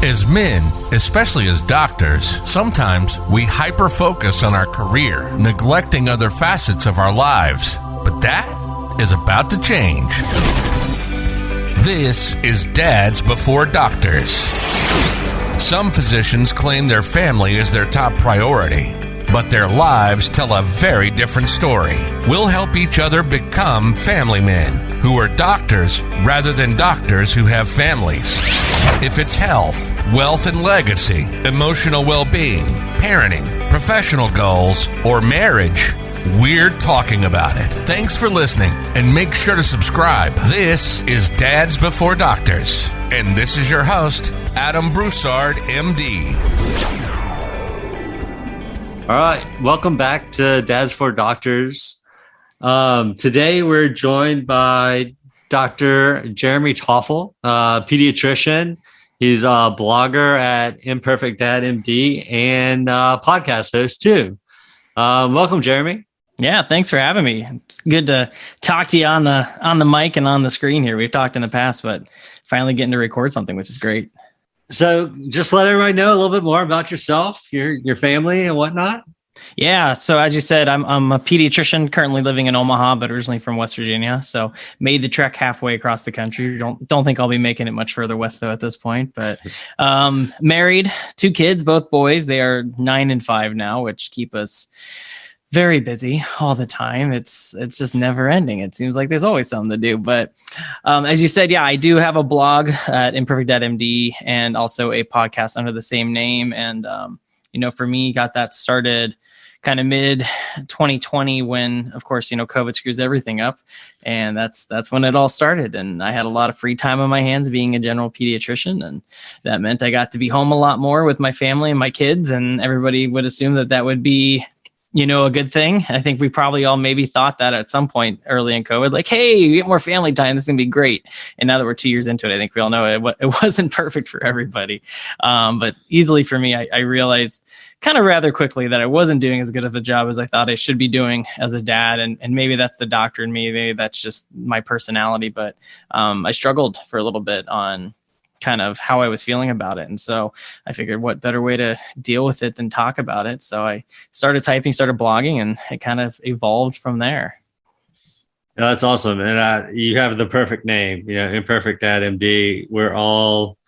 As men, especially as doctors, sometimes we hyper-focus on our career, neglecting other facets of our lives. But that is about to change. This is Dads Before Doctors. Some physicians claim their family is their top priority, but their lives tell a very different story. We'll help each other become family men who are doctors rather than doctors who have families. If it's health, wealth and legacy, emotional well-being, parenting, professional goals, or marriage, we're talking about it. Thanks for listening, and make sure to subscribe. This is Dads Before Doctors, and this is your host, Adam Broussard, MD. All right, welcome back to Dads Before Doctors. Today we're joined by Dr. Jeremy Toffle, pediatrician. He's a blogger at Imperfect Dad Md and podcast host too. Welcome, Jeremy. Yeah, thanks for having me. It's good to talk to you on the mic and on the screen here. We've talked in the past, but finally getting to record something, which is great. So just let everybody know a little bit more about yourself, your family and whatnot. Yeah. So as you said, I'm a pediatrician currently living in Omaha, but originally from West Virginia. So made the trek halfway across the country. Don't think I'll be making it much further west though at this point, but married, 2 kids, both boys. They are 9 and 5 now, which keep us very busy all the time. It's just never ending. It seems like there's always something to do. But as you said, yeah, I do have a blog at Imperfect Dad Md and also a podcast under the same name. And, for me, got that started kind of mid 2020 when, of course, COVID screws everything up. And that's when it all started. And I had a lot of free time on my hands being a general pediatrician. And that meant I got to be home a lot more with my family and my kids. And everybody would assume that would be a good thing. I think we probably all maybe thought that at some point early in COVID, like, hey, you get more family time, this is gonna be great. And now that we're 2 years into it, I think we all know it wasn't perfect for everybody. But easily for me, I realized kind of rather quickly that I wasn't doing as good of a job as I thought I should be doing as a dad. And maybe that's the doctor in me, maybe that's just my personality. But I struggled for a little bit on kind of how I was feeling about it. And so I figured what better way to deal with it than talk about it. So I started typing, started blogging, and it kind of evolved from there. No, that's awesome. And you have the perfect name, Imperfect Dad MD. We're all,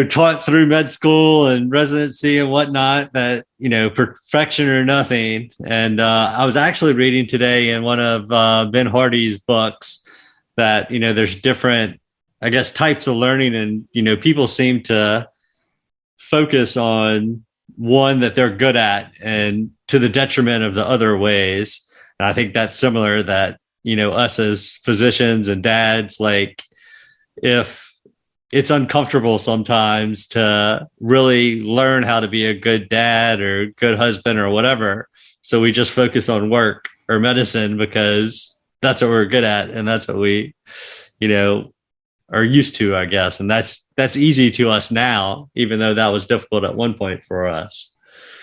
taught through med school and residency and whatnot that, perfection or nothing. And I was actually reading today in one of Ben Hardy's books that, there's different types of learning, and, people seem to focus on one that they're good at and to the detriment of the other ways. And I think that's similar that, us as physicians and dads, like if it's uncomfortable sometimes to really learn how to be a good dad or good husband or whatever. So we just focus on work or medicine because that's what we're good at. And that's what we, are used to, I guess. And that's easy to us now, even though that was difficult at one point for us.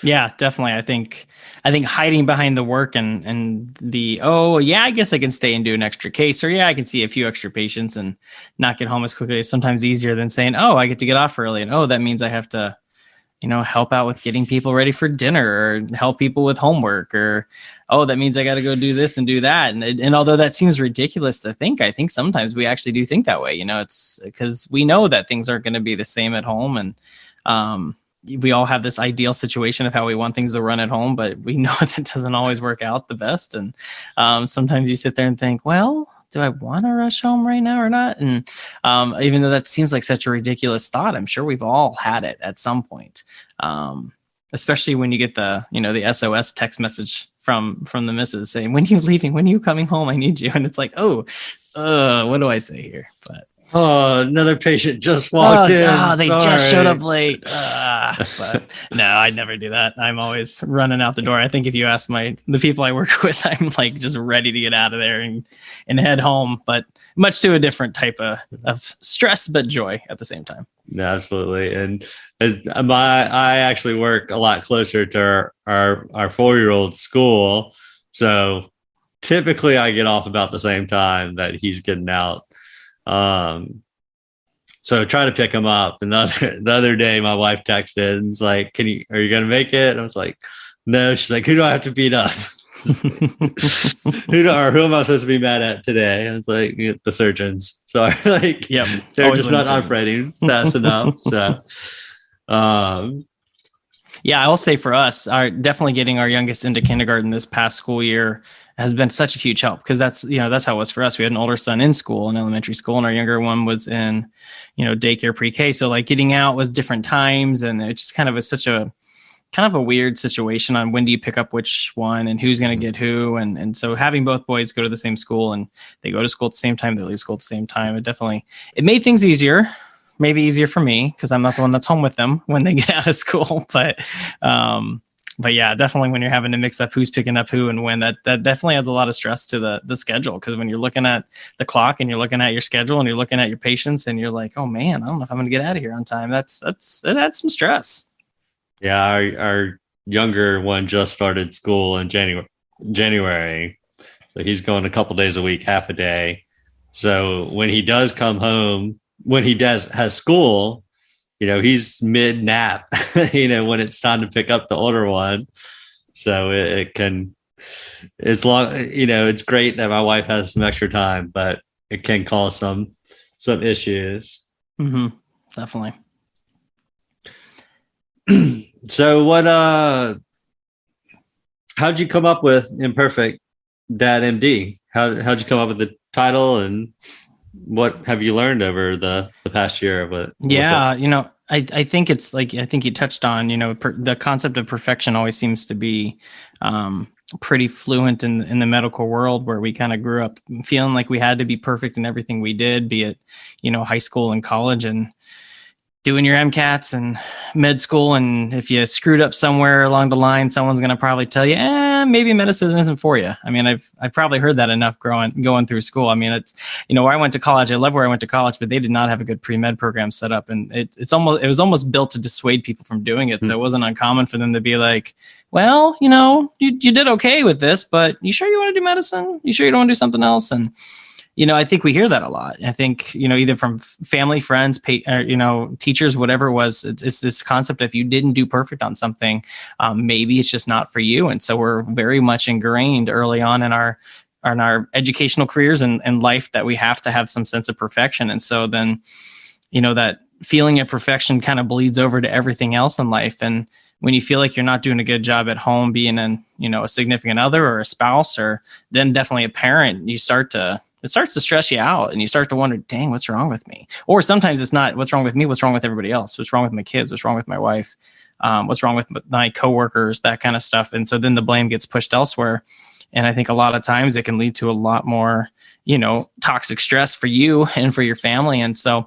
Yeah, definitely. I think hiding behind the work and the, I guess I can stay and do an extra case, or I can see a few extra patients and not get home as quickly is sometimes easier than saying, I get to get off early. And that means I have to, help out with getting people ready for dinner or help people with homework, or, that means I got to go do this and do that. And although that seems ridiculous to think, I think sometimes we actually do think that way. It's because we know that things aren't going to be the same at home. And we all have this ideal situation of how we want things to run at home, but we know that doesn't always work out the best. And sometimes you sit there and think, well, do I want to rush home right now or not? And even though that seems like such a ridiculous thought, I'm sure we've all had it at some point. Especially when you get the SOS text message from the missus saying, when are you leaving? When are you coming home? I need you. And it's like, what do I say here? But another patient just walked in. They just showed up late. But no, I'd never do that. I'm always running out the door. I think if you ask the people I work with, I'm like just ready to get out of there and head home, but much to a different type of stress, but joy at the same time. No, absolutely. And I actually work a lot closer to our 4-year-old school. So typically I get off about the same time that he's getting out. so I try to pick him up. And the other day, my wife texted and was like, are you going to make it? And I was like, no. She's like, who do I have to beat up? Who am I supposed to be mad at today? And it's like, the surgeons. So I like, they're just not operating fast enough. So, yeah, I will say for us, definitely getting our youngest into kindergarten this past school year has been such a huge help, because that's how it was for us. We had an older son in school, in elementary school, and our younger one was in, daycare pre-K. So like getting out was different times, and it just kind of is such a weird situation on when do you pick up which one and who's going to get who. And so having both boys go to the same school, and they go to school at the same time, they leave school at the same time, it made things easier. Maybe easier for me because I'm not the one that's home with them when they get out of school. But yeah, definitely when you're having to mix up who's picking up who and when, that definitely adds a lot of stress to the schedule. Because when you're looking at the clock and you're looking at your schedule and you're looking at your patients and you're like, oh man, I don't know if I'm going to get out of here on time. It adds some stress. Yeah, our younger one just started school in January. So he's going a couple days a week, half a day. So when he does come home, when he has school, he's mid nap, when it's time to pick up the older one. So it's great that my wife has some extra time, but it can cause some issues. Mm-hmm. Definitely. So how'd you come up with Imperfect Dad Md? How'd you come up with the title, and what have you learned over the past year of it? Yeah, I think it's like, I think you touched on, the concept of perfection always seems to be pretty fluent in the medical world, where we kind of grew up feeling like we had to be perfect in everything we did, be it, high school and college, and doing your MCATs and med school. And if you screwed up somewhere along the line, someone's going to probably tell you, maybe medicine isn't for you. I mean, I've probably heard that enough going through school. I mean, it's, where I went to college, I love where I went to college, but they did not have a good pre-med program set up. And it was almost built to dissuade people from doing it. So it wasn't uncommon for them to be like, well, you did okay with this, but you sure you want to do medicine? You sure you don't want to do something else? And I think we hear that a lot. I think, either from family, friends, teachers, whatever it was, it's this concept of if you didn't do perfect on something, maybe it's just not for you. And so we're very much ingrained early on in our educational careers and life that we have to have some sense of perfection. And so then, that feeling of perfection kind of bleeds over to everything else in life. And when you feel like you're not doing a good job at home, being a significant other or a spouse, or then definitely a parent, it starts to stress you out, and you start to wonder, dang, what's wrong with me? Or sometimes it's not what's wrong with me, what's wrong with everybody else? What's wrong with my kids? What's wrong with my wife? What's wrong with my coworkers? That kind of stuff. And so then the blame gets pushed elsewhere. And I think a lot of times it can lead to a lot more, toxic stress for you and for your family. And so,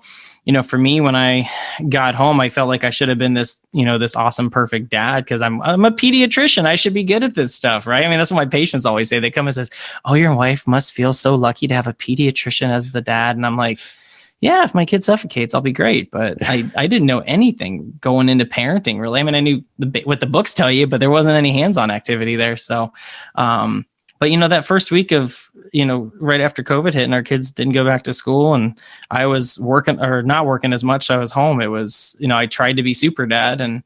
for me, when I got home, I felt like I should have been this awesome, perfect dad, because I'm a pediatrician. I should be good at this stuff, right? I mean, that's what my patients always say. They come and says, "Oh, your wife must feel so lucky to have a pediatrician as the dad." And I'm like, yeah, if my kid suffocates, I'll be great. But I didn't know anything going into parenting, really. I mean, I knew what the books tell you, but there wasn't any hands-on activity there. So, but that first week of, right after COVID hit and our kids didn't go back to school, and I was working or not working as much, I was home. It was, I tried to be super dad and,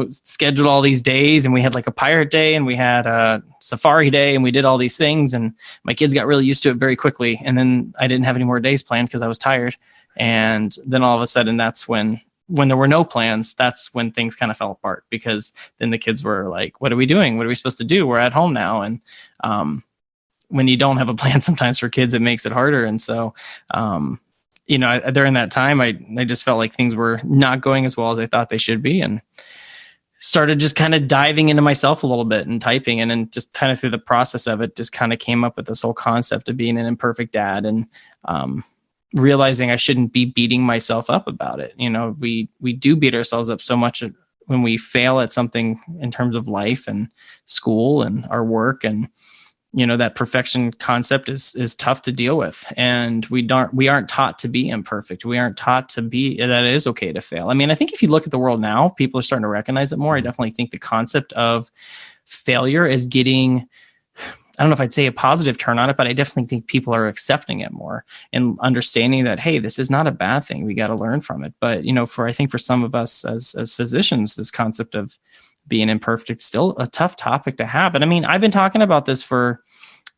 scheduled all these days, and we had like a pirate day and we had a safari day, and we did all these things, and my kids got really used to it very quickly. And then I didn't have any more days planned because I was tired. And then all of a sudden, that's when there were no plans, that's when things kind of fell apart, because then the kids were like, what are we doing? What are we supposed to do? We're at home now. And when you don't have a plan sometimes for kids, it makes it harder. And so, during that time, I just felt like things were not going as well as I thought they should be, and started just kind of diving into myself a little bit and typing. And then just kind of through the process of it, just kind of came up with this whole concept of being an imperfect dad, and realizing I shouldn't be beating myself up about it. We do beat ourselves up so much when we fail at something in terms of life and school and our work, and that perfection concept is tough to deal with. And we aren't taught to be imperfect. We aren't taught to be that it is okay to fail. I mean, I think if you look at the world now, people are starting to recognize it more. I definitely think the concept of failure is getting, I don't know if I'd say a positive turn on it, but I definitely think people are accepting it more and understanding that, hey, this is not a bad thing. We got to learn from it. But, I think for some of us as physicians, this concept of being imperfect is still a tough topic to have. And I mean, I've been talking about this for,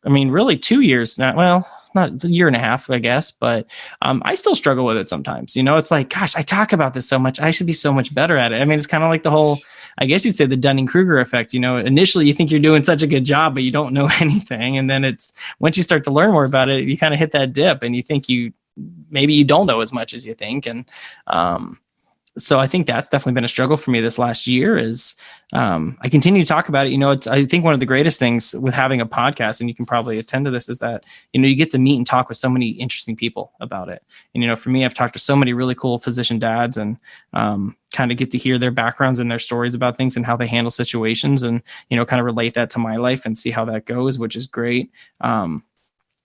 really 2 years now. Well, not a year and a half, I guess, but I still struggle with it sometimes. It's like, gosh, I talk about this so much. I should be so much better at it. I mean, it's kind of like the whole, I guess you'd say, the Dunning-Kruger effect. Initially you think you're doing such a good job, but you don't know anything. And then it's, once you start to learn more about it, you kind of hit that dip and you think maybe you don't know as much as you think. And so I think that's definitely been a struggle for me this last year is I continue to talk about it. I think one of the greatest things with having a podcast, and you can probably attend to this, is that, you get to meet and talk with so many interesting people about it. And, for me, I've talked to so many really cool physician dads and kind of get to hear their backgrounds and their stories about things and how they handle situations and, kind of relate that to my life and see how that goes, which is great.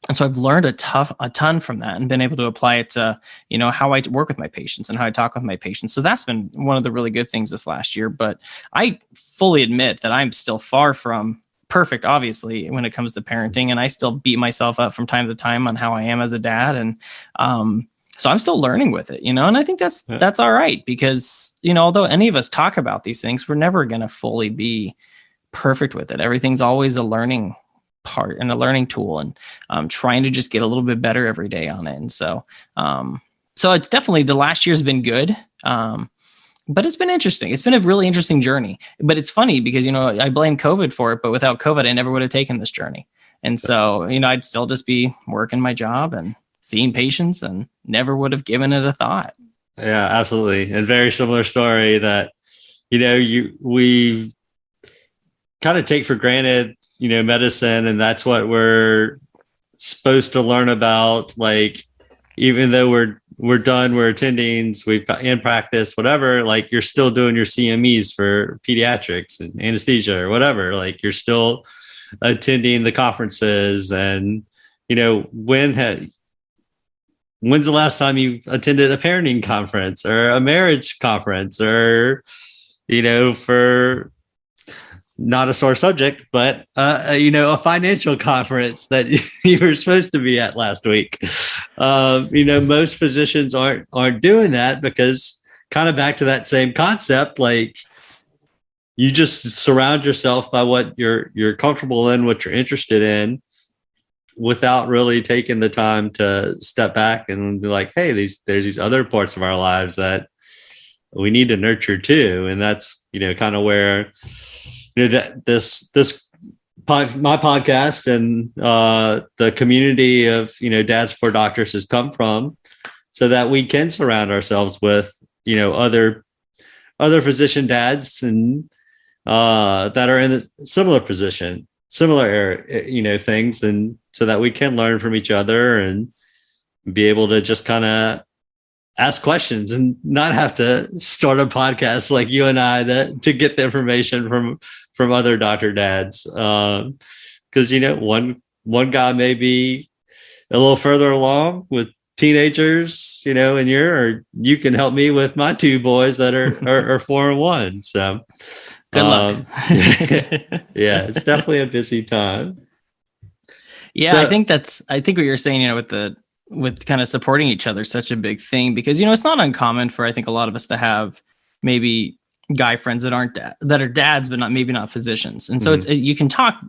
And so I've learned a ton from that and been able to apply it to, how I work with my patients and how I talk with my patients. So that's been one of the really good things this last year. But I fully admit that I'm still far from perfect, obviously, when it comes to parenting. And I still beat myself up from time to time on how I am as a dad. And so I'm still learning with it, and I think that's all right because, although any of us talk about these things, we're never going to fully be perfect with it. Everything's always a learning part and a learning tool, and trying to just get a little bit better every day on it. And so it's definitely, the last year's been good. But it's been interesting. It's been a really interesting journey, but it's funny because, I blame COVID for it, but without COVID, I never would have taken this journey. And so, I'd still just be working my job and seeing patients and never would have given it a thought. Yeah, absolutely. And very similar story that, we kind of take for granted, medicine, and that's what we're supposed to learn about. Like, even though we're done, we're attendings, we've got in practice, whatever, like you're still doing your CMEs for pediatrics and anesthesia or whatever. Like you're still attending the conferences and, when's the last time you attended a parenting conference or a marriage conference or, for not a sore subject, but, a financial conference that you were supposed to be at last week. Most physicians aren't doing that because, kind of back to that same concept, like you just surround yourself by what you're comfortable in, what you're interested in, without really taking the time to step back and be like, hey, there's these other parts of our lives that we need to nurture too. And that's, kind of where, this my podcast and the community of, Dads for Doctors has come from, so that we can surround ourselves with, other physician dads and that are in a similar position, similar, things. And so that we can learn from each other and be able to just kind of ask questions and not have to start a podcast like you and I to get the information from other doctor dads. Because, one guy may be a little further along with teenagers, and you can help me with my two boys that are 4 and 1. So good luck. Yeah, it's definitely a busy time. Yeah, so, I think what you're saying, with kind of supporting each other is such a big thing because, it's not uncommon for, I think, a lot of us to have maybe guy friends that are dads, but maybe not physicians. And so you can talk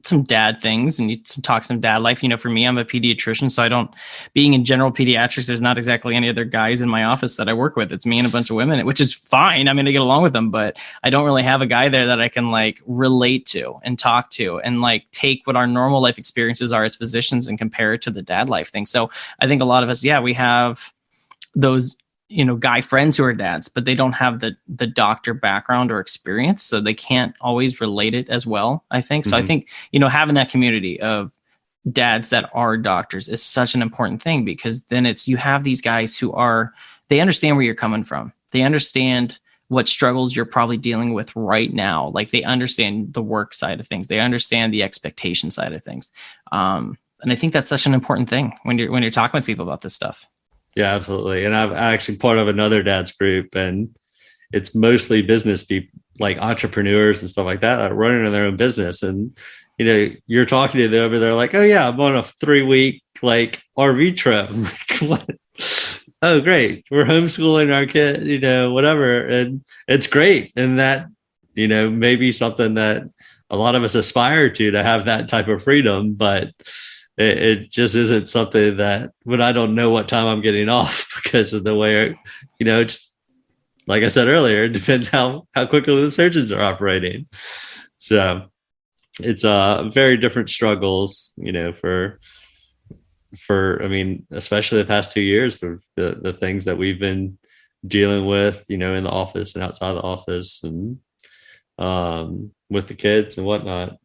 some dad things and you talk some dad life. For me, I'm a pediatrician, so being in general pediatrics, there's not exactly any other guys in my office that I work with. It's me and a bunch of women, which is fine. I mean, I get along with them, but I don't really have a guy there that I can relate to and talk to and take what our normal life experiences are as physicians and compare it to the dad life thing. So I think a lot of us, we have those, guy friends who are dads, but they don't have the doctor background or experience. So they can't always relate it as well, I think. So I think, having that community of dads that are doctors is such an important thing because then you have these guys who they understand where you're coming from. They understand what struggles you're probably dealing with right now. Like they understand the work side of things. They understand the expectation side of things. And I think that's such an important thing when you're talking with people about this stuff. Yeah, absolutely. And I'm actually part of another dad's group, and it's mostly business people, like entrepreneurs and stuff like that, running their own business. And, you're talking to them and they're like, oh yeah, I'm on a 3-week like RV trip. I'm like, what? Oh, great. We're homeschooling our kid, whatever. And it's great. And that, maybe something that a lot of us aspire to have that type of freedom, but it just isn't something that when I don't know what time I'm getting off because of the way, just like I said earlier, it depends how quickly the surgeons are operating. So it's very different struggles, for I mean, especially the past 2 years, the things that we've been dealing with, in the office and outside the office, and with the kids and whatnot.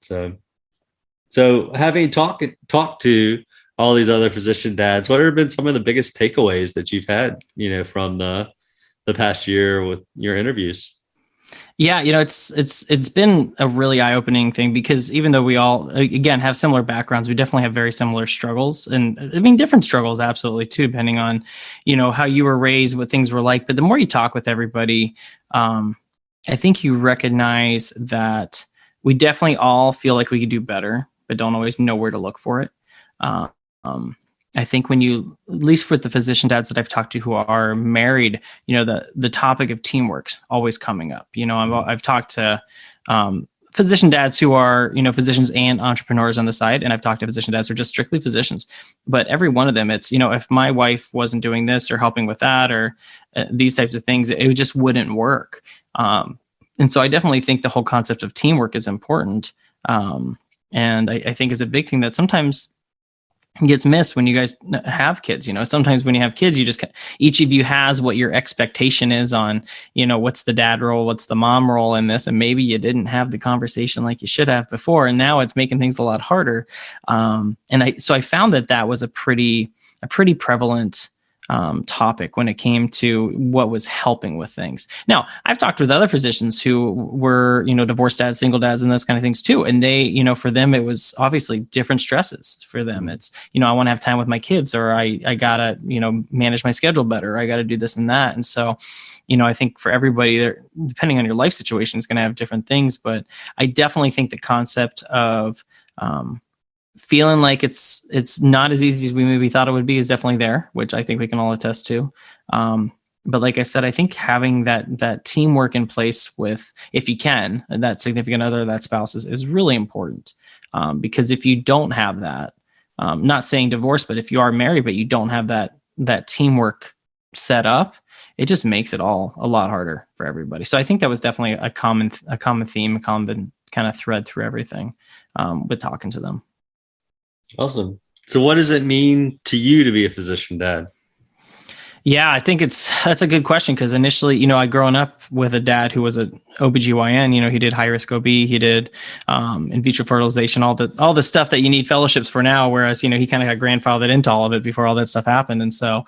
So having talked to all these other physician dads, what have been some of the biggest takeaways that you've had, from the past year with your interviews? Yeah, it's been a really eye-opening thing, because even though we all, again, have similar backgrounds, we definitely have very similar struggles, and I mean, different struggles, absolutely, too, depending on, how you were raised, what things were like. But the more you talk with everybody, I think you recognize that we definitely all feel like we could do better, but don't always know where to look for it. I think when you, at least with the physician dads that I've talked to who are married, the topic of teamwork's always coming up. I've talked to physician dads who are, physicians and entrepreneurs on the side, and I've talked to physician dads who are just strictly physicians. But every one of them, it's, if my wife wasn't doing this or helping with that or these types of things, it just wouldn't work. And so I definitely think the whole concept of teamwork is important. And I think is a big thing that sometimes gets missed when you guys have kids. Sometimes when you have kids, each of you has what your expectation is on, what's the dad role, what's the mom role in this. And maybe you didn't have the conversation like you should have before. And now it's making things a lot harder. So I found that was a pretty prevalent topic when it came to what was helping with things. Now, I've talked with other physicians who were, divorced dads, single dads, and those kind of things too. And they, for them, it was obviously different stresses for them. It's, I want to have time with my kids, or I gotta, manage my schedule better. I got to do this and that. And so, I think for everybody there, depending on your life situation, is going to have different things. But I definitely think the concept of, feeling like it's not as easy as we maybe thought it would be is definitely there, which I think we can all attest to. But like I said, I think having that teamwork in place with, if you can, that significant other, that spouse is really important. Because if you don't have that, not saying divorce, but if you are married, but you don't have that teamwork set up, it just makes it all a lot harder for everybody. So I think that was definitely a common theme, a common kind of thread through everything, with talking to them. Awesome. So what does it mean to you to be a physician dad? Yeah, I think that's a good question, because initially, I'd grown up with a dad who was an OBGYN. He did high risk OB, he did in vitro fertilization, all the stuff that you need fellowships for now. Whereas, he kind of got grandfathered into all of it before all that stuff happened. And so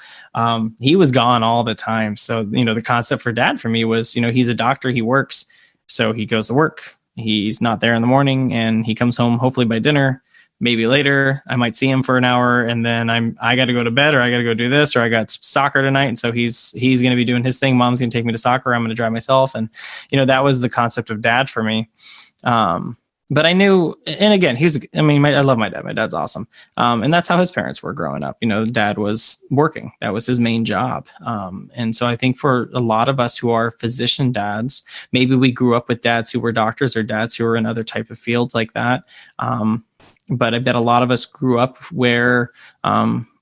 he was gone all the time. So, the concept for dad for me was, he's a doctor, he works. So he goes to work, he's not there in the morning, and he comes home hopefully by dinner. Maybe later I might see him for an hour, and then I got to go to bed, or I got to go do this, or I got soccer tonight. And so he's going to be doing his thing. Mom's going to take me to soccer. I'm going to drive myself. And, that was the concept of dad for me. But I knew, and again, I love my dad. My dad's awesome. And that's how his parents were growing up. Dad was working. That was his main job. And so I think for a lot of us who are physician dads, maybe we grew up with dads who were doctors, or dads who were in other type of fields like that. But I bet a lot of us grew up where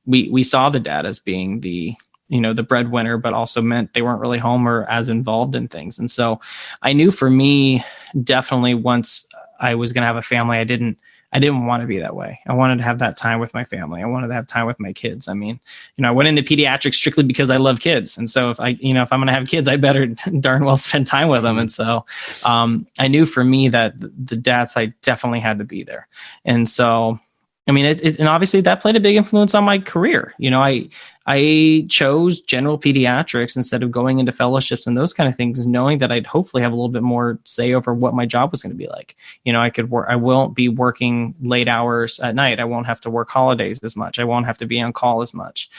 we saw the dad as being the breadwinner, but also meant they weren't really home or as involved in things. And so I knew for me, definitely once I was going to have a family, I didn't want to be that way. I wanted to have that time with my family. I wanted to have time with my kids. I mean, I went into pediatrics strictly because I love kids. And so if I'm going to have kids, I better darn well spend time with them. And so I knew for me that the dad side definitely had to be there. And so, and obviously that played a big influence on my career. I chose general pediatrics instead of going into fellowships and those kind of things, knowing that I'd hopefully have a little bit more say over what my job was going to be like. I could work, I won't be working late hours at night. I won't have to work holidays as much. I won't have to be on call as much.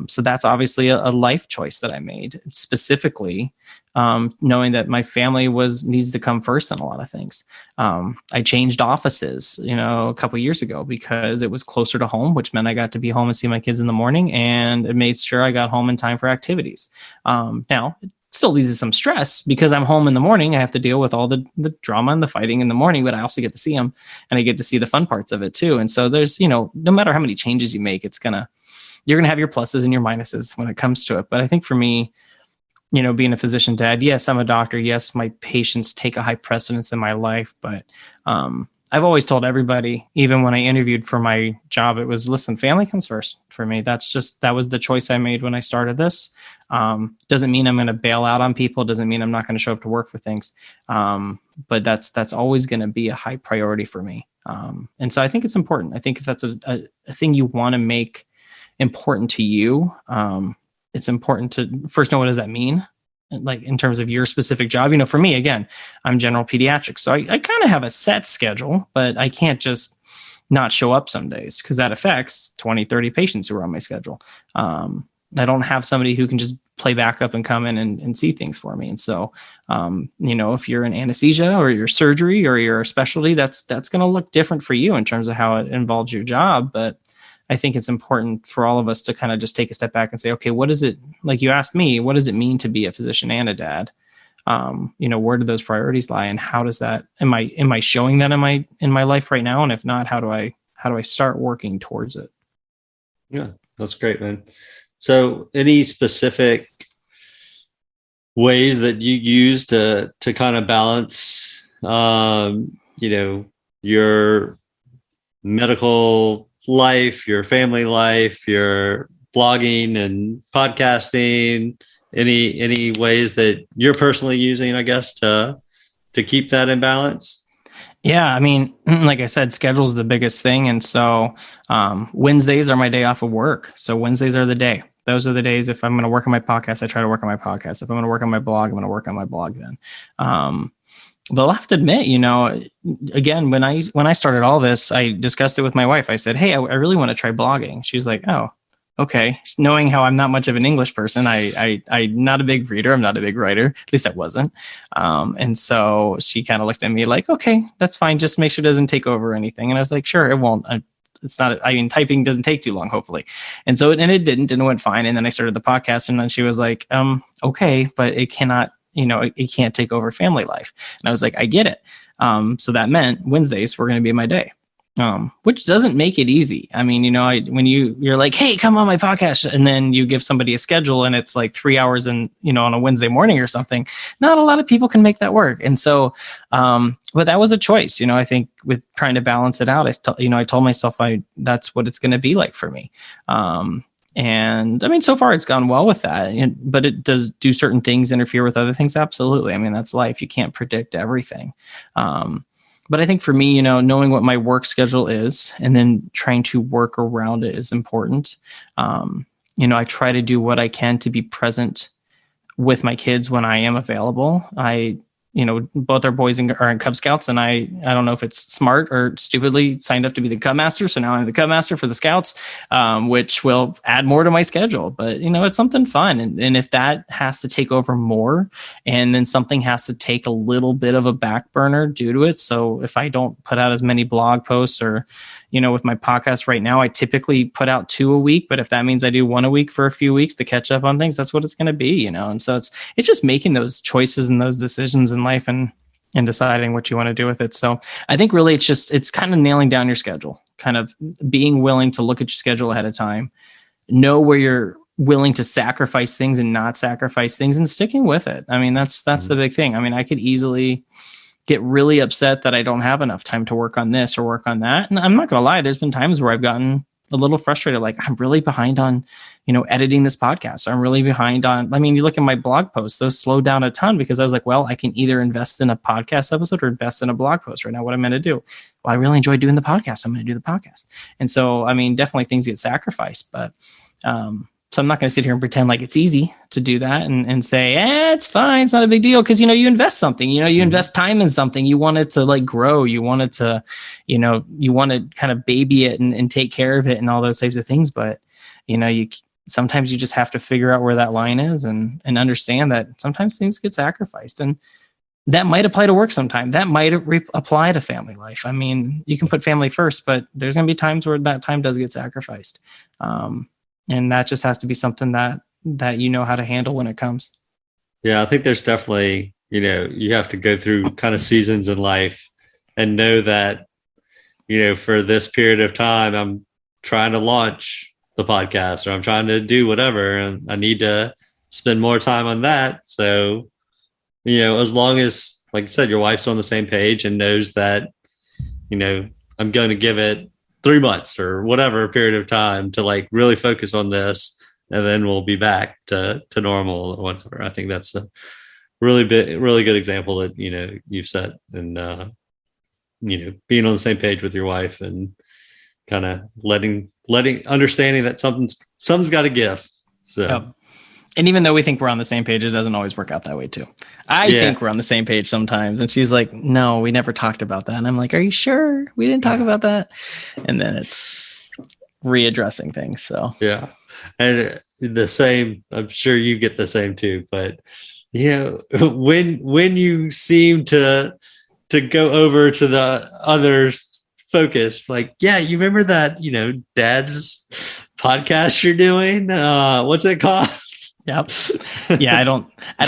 So that's obviously a life choice that I made, specifically knowing that my family needs to come first in a lot of things. I changed offices, a couple of years ago because it was closer to home, which meant I got to be home and see my kids in the morning, and it made sure I got home in time for activities. Now, it still leads to some stress because I'm home in the morning. I have to deal with all the drama and the fighting in the morning, but I also get to see them, and I get to see the fun parts of it too. And so there's, no matter how many changes you make, you're going to have your pluses and your minuses when it comes to it. But I think for me, being a physician dad, yes, I'm a doctor. Yes, my patients take a high precedence in my life. But I've always told everybody, even when I interviewed for my job, it was, listen, family comes first for me. That was the choice I made when I started this. Doesn't mean I'm going to bail out on people. Doesn't mean I'm not going to show up to work for things. But that's always going to be a high priority for me. And so I think it's important. I think if that's a thing you want to make important to you, it's important to first know, what does that mean? Like in terms of your specific job, for me, again, I'm general pediatrics. So I kind of have a set schedule, but I can't just not show up some days because that affects 20, 30 patients who are on my schedule. I don't have somebody who can just play backup and come in and see things for me. And so, if you're in anesthesia or you're surgery or you're a specialty, that's going to look different for you in terms of how it involves your job. But I think it's important for all of us to kind of just take a step back and say, okay, what is it, like you asked me, what does it mean to be a physician and a dad? Where do those priorities lie, and how does that, am I showing that in my life right now? And if not, how do I start working towards it? Yeah, that's great, man. So any specific ways that you use to kind of balance, your medical life, your family life, your blogging and podcasting, any ways that you're personally using, I guess, to keep that in balance? Yeah, I mean, like I said, schedule is the biggest thing. And so Wednesdays are my day off of work. So Wednesdays are the day. Those are the days, if I'm going to work on my podcast, I try to work on my podcast. If I'm going to work on my blog, I'm going to work on my blog then. But I'll have to admit, again, when I started all this, I discussed it with my wife. I said, hey, I really want to try blogging. She's like, oh, okay. Knowing how I'm not much of an English person, I'm not a big reader. I'm not a big writer. At least I wasn't. And so she kind of looked at me like, okay, that's fine. Just make sure it doesn't take over anything. And I was like, sure, it won't. It's not, typing doesn't take too long, hopefully. And so, and it didn't, and it went fine. And then I started the podcast, and then she was like, okay, but it cannot, it can't take over family life. And I was like, I get it. So that meant Wednesdays were going to be my day. Which doesn't make it easy. I mean, when you're like, hey, come on my podcast, and then you give somebody a schedule and it's like 3 hours and, on a Wednesday morning or something, not a lot of people can make that work. And so, but that was a choice, I think with trying to balance it out, I told myself that's what it's going to be like for me. And I mean, so far it's gone well with that, but it does do certain things interfere with other things. Absolutely. I mean, that's life. You can't predict everything. But I think for me, knowing what my work schedule is and then trying to work around it is important. I try to do what I can to be present with my kids when I am available. Both our boys are in Cub Scouts, and I don't know if it's smart or stupidly signed up to be the Cub Master. So now I'm the Cub Master for the Scouts, which will add more to my schedule. But, it's something fun. And if that has to take over more, and then something has to take a little bit of a back burner due to it. So if I don't put out as many blog posts or, with my podcast right now, I typically put out 2 a week. But if that means I do 1 a week for a few weeks to catch up on things, that's what it's going to be, And so it's just making those choices and those decisions in life and deciding what you want to do with it. So I think really it's kind of nailing down your schedule, kind of being willing to look at your schedule ahead of time, know where you're willing to sacrifice things and not sacrifice things, and sticking with it. I mean, that's the big thing. I mean, I could easily get really upset that I don't have enough time to work on this or work on that. And I'm not going to lie, there's been times where I've gotten a little frustrated, like I'm really behind on, editing this podcast. I'm really behind on, you look at my blog posts, those slowed down a ton because I was like, well, I can either invest in a podcast episode or invest in a blog post right now. What I'm going to do? Well, I really enjoy doing the podcast. I'm going to do the podcast. And so, definitely things get sacrificed, but So I'm not going to sit here and pretend like it's easy to do that and say, it's fine. It's not a big deal. Cause you invest something, you invest time in something, you want it to like grow. You want it to, you want to kind of baby it and take care of it and all those types of things. But, sometimes you just have to figure out where that line is and understand that sometimes things get sacrificed, and that might apply to work sometime. That might apply to family life. I mean, you can put family first, but there's going to be times where that time does get sacrificed. And that just has to be something that you know how to handle when it comes. Yeah, I think there's definitely, you have to go through kind of seasons in life and know that, for this period of time, I'm trying to launch the podcast, or I'm trying to do whatever, and I need to spend more time on that. So, as long as, like I said, your wife's on the same page and knows that, I'm going to give it 3 months or whatever period of time to like really focus on this, and then we'll be back to normal or whatever. I think that's a really good example that, you've set, and, being on the same page with your wife and kind of understanding that something's got to give. So, yep. And even though we think we're on the same page, it doesn't always work out that way too. I think we're on the same page sometimes, and she's like, "No, we never talked about that." And I'm like, "Are you sure we didn't talk about that?" And then it's readdressing things. So yeah, and the same. I'm sure you get the same too. But when you seem to go over to the others. Focus, like, you remember that, Dad's podcast you're doing? What's it called? Yep. Yeah, I don't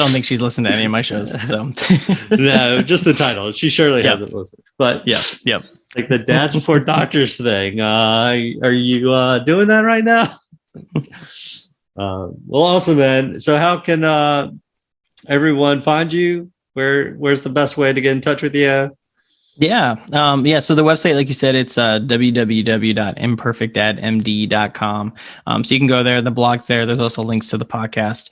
think she's listened to any of my shows. So no, just the title. She surely hasn't listened. But yep. Like the Dads Before Doctors thing. Are you doing that right now? Well, awesome, man. So how can everyone find you? Where's the best way to get in touch with you? Yeah. So the website, like you said, it's www.imperfectdadmd.com. So you can go there. The blog's there. There's also links to the podcast.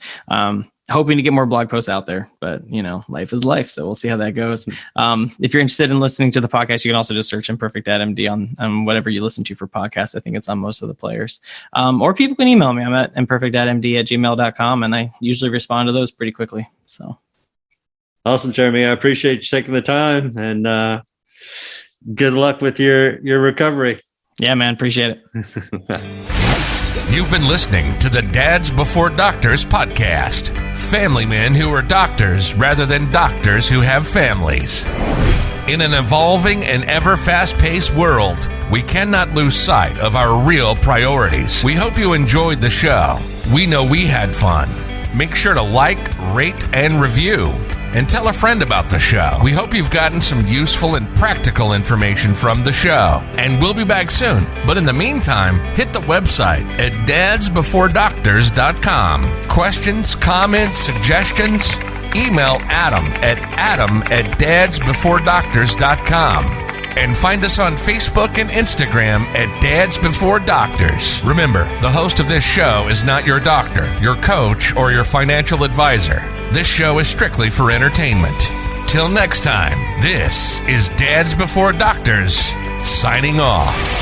Hoping to get more blog posts out there, but life is life. So we'll see how that goes. If you're interested in listening to the podcast, you can also just search Imperfect Dad Md on whatever you listen to for podcasts. I think it's on most of the players. Or people can email me. I'm at imperfectdadmd@gmail.com, and I usually respond to those pretty quickly. So awesome, Jeremy. I appreciate you taking the time, and good luck with your recovery. Yeah, man. Appreciate it. You've been listening to the Dads Before Doctors podcast. Family men who are doctors rather than doctors who have families. In an evolving and ever fast-paced world, we cannot lose sight of our real priorities. We hope you enjoyed the show. We know we had fun. Make sure to like, rate, and review. And tell a friend about the show. We hope you've gotten some useful and practical information from the show. And we'll be back soon. But in the meantime, hit the website at dadsbeforedoctors.com. Questions, comments, suggestions? Email adam@dadsbeforedoctors.com. And find us on Facebook and Instagram at Dads Before Doctors. Remember, the host of this show is not your doctor, your coach, or your financial advisor. This show is strictly for entertainment. Till next time, this is Dads Before Doctors, signing off.